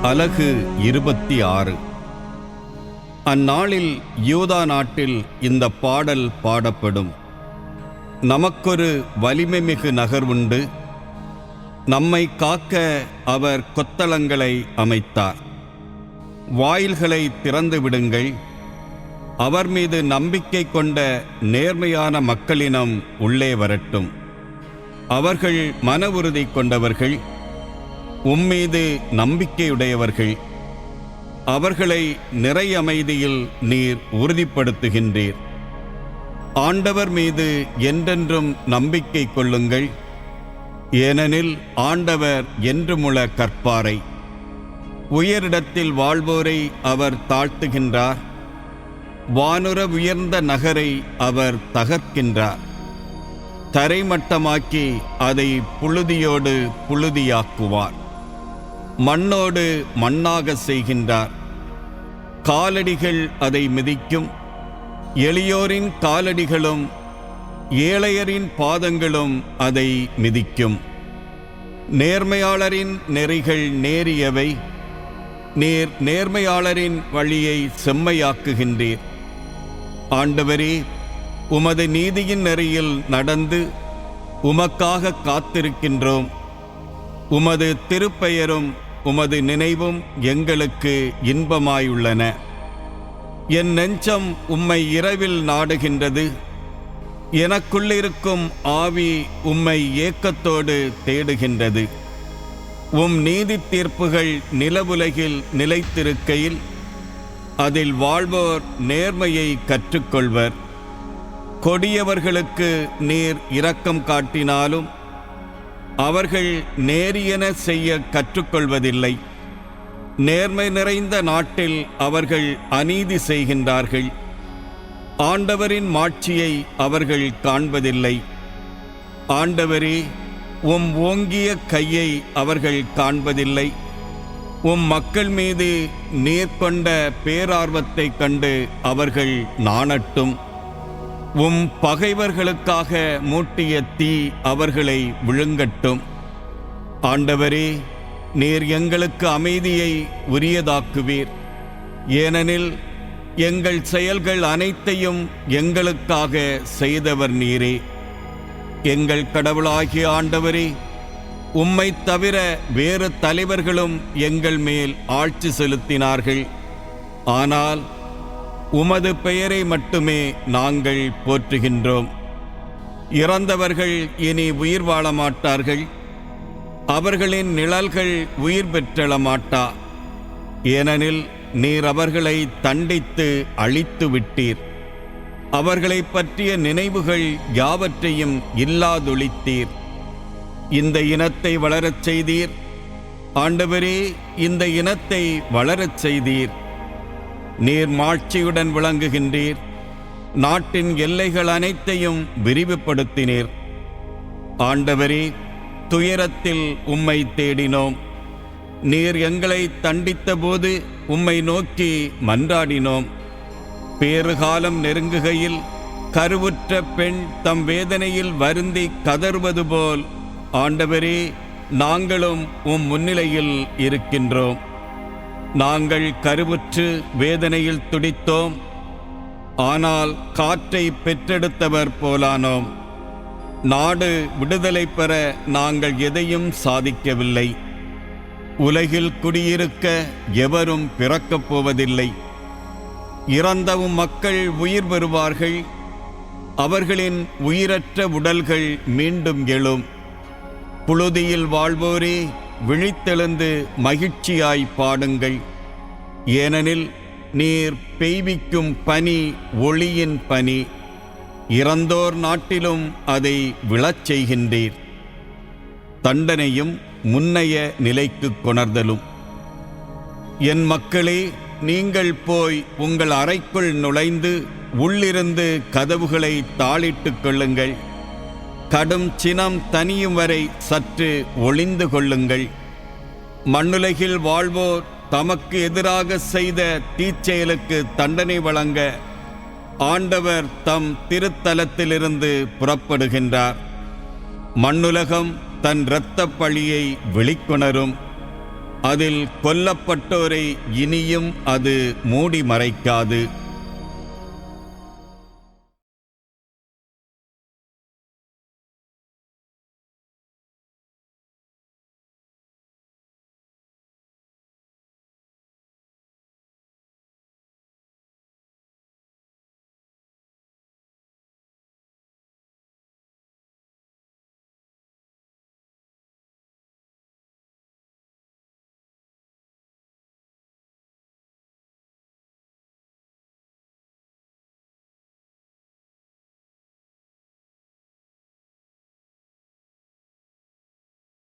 அலகு 26. அந்நாளில் யூதா நாட்டில் இந்த பாடல் பாடப்படும். நமக்கொரு வலிமைமிகு நகர் உண்டு, நம்மை காக்க அவர் கொத்தளங்களை அமைத்தார். வாயில்களை திறந்து விடுங்கள், அவர் மீது நம்பிக்கை கொண்ட நேர்மையான மக்களினம் உள்ளே வரட்டும். அவர்கள் மன உறுதி கொண்டவர்கள், உம்மீது நம்பிக்கையுடையவர்கள். அவர்களை நிறை அமைதியில் நீர் உறுதிப்படுத்துகின்றீர். ஆண்டவர் மீது என்றென்றும் நம்பிக்கை கொள்ளுங்கள், ஏனெனில் ஆண்டவர் என்றுமுள்ள கற்பாரை. உயரிடத்தில் வாழ்வோரை அவர் தாழ்த்துகின்றார், வானுர உயர்ந்த நகரை அவர் தகர்க்கின்றார். தரைமட்டமாக்கி அதை புழுதியோடு புழுதியாக்குவார், மண்ணோடு மண்ணாக செய்கின்றார். காலடிகள் அதை மிதிக்கும், எளியோரின் காலடிகளும் ஏழையரின் பாதங்களும் அதை மிதிக்கும். நேர்மையாளரின் நெறிகள் நேரியவை, நீர் நேர்மையாளரின் வழியை செம்மையாக்குகின்றீர். ஆண்டவரே, உமது நீதியின் நெறியில் நடந்து உமக்காக காத்திருக்கின்றோம். உமது திருப்பெயரும் உமது நினைவும் எங்களுக்கு இன்பமாயுள்ளன. என் நெஞ்சம் உம்மை இரவில் நாடுகின்றது, எனக்குள்ளிருக்கும் ஆவி உம்மை ஏக்கத்தோடு தேடுகின்றது. உம் நீதி தீர்ப்புகள் நிலவுலகில் நிலைத்திருக்கையில் அதில் வாழ்வோர் நேர்மையை கற்றுக்கொள்வர். கொடியவர்களுக்கு நீர் இரக்கம் காட்டினாலும் அவர்கள் நேரியன செய்ய கற்றுக்கொள்வதில்லை. நேர்மை நிறைந்த நாட்டில் அவர்கள் அநீதி செய்கின்றார்கள். ஆண்டவரின் மாட்சியை அவர்கள் காண்பதில்லை. ஆண்டவரே, உம் ஓங்கிய கையை அவர்கள் காண்பதில்லை. உம் மக்கள் மீது நீர் கொண்ட பேரார்வத்தைக் கண்டு அவர்கள் நாணட்டும். உம் பகைவர்களுக்காக மூட்டிய தீ அவர்களை விழுங்கட்டும். ஆண்டவரே, நீர் எங்களுக்கு அமைதியை உரியதாக்குவீர், ஏனெனில் எங்கள் செயல்கள் அனைத்தையும் எங்களுக்காக செய்தவர் நீரே. எங்கள் கடவுளாகிய ஆண்டவரே, உம்மை தவிர வேறு தலைவர்களும் எங்கள் மேல் ஆட்சி செலுத்தினார்கள், ஆனால் உமது பெயரை மட்டுமே நாங்கள் போற்றுகின்றோம். இறந்தவர்கள் இனி உயிர் வாழ மாட்டார்கள், அவர்களின் நிழல்கள் உயிர் பெற்றள மாட்டா. ஏனெனில் நீர் அவர்களை தண்டித்து அழித்து விட்டீர். அவர்களை பற்றிய நினைவுகள் யாவற்றையும் இல்லாதொழித்தீர். இந்த இனத்தை வளரச் செய்தீர். ஆண்டவரே, இந்த இனத்தை வளரச் செய்தீர். நீர் மாட்சியுடன் விளங்குகின்றீர். நாட்டின் எல்லைகள் அனைத்தையும் விரிவுபடுத்தினீர். ஆண்டவரே, துயரத்தில் உம்மை தேடினோம். நீர் எங்களை தண்டித்த போது உம்மை நோக்கி மன்றாடினோம். பேறுகாலம் நெருங்குகையில் கருவுற்ற பெண் தம் வேதனையில் வருந்தி கதறுவது போல் ஆண்டவரே, நாங்களும் உம் முன்னிலையில் இருக்கின்றோம். நாங்கள் கருவுற்று வேதனையில் துடித்தோம், ஆனால் காற்றை பெற்றெடுத்தவர் போலானோம். நாடு விடுதலை பெற நாங்கள் எதையும் சாதிக்கவில்லை. உலகில் குடியிருக்க எவரும் பிறக்கப் போவதில்லை. இறந்தவும் மக்கள் உயிர் பெறுவார்கள், அவர்களின் உயிரற்ற உடல்கள் மீண்டும் எழும். புழுதியில் வாழ்வோரே, விழித்தெழுந்து மகிழ்ச்சியாய் பாடுங்கள், ஏனெனில் நீர் பெய்விக்கும் பனி ஒளியின் பனி. இறந்தோர் நாட்டிலும் அதை விழச் செய்கின்றீர். தண்டனையும் முன்னைய நிலைக்கு கொணர்தலும். என் மக்களே, நீங்கள் போய் உங்கள் அறைக்குள் நுழைந்து உள்ளிருந்து கதவுகளை தாளிட்டுக் கொள்ளுங்கள். கடும் சினம் தனியும் வரை சற்று ஒளிந்து கொள்ளுங்கள். மண்ணுலகில் வாழ்வோர் தமக்கு எதிராக செய்த தீச்செயலுக்கு தண்டனை வழங்க ஆண்டவர் தம் திருத்தலத்திலிருந்து புறப்படுகின்றார். மண்ணுலகம் தன் இரத்தப் பழியை வெளிக்கொணரும். அதில் கொல்லப்பட்டோரை இனியும் அது மூடி மறைக்காது.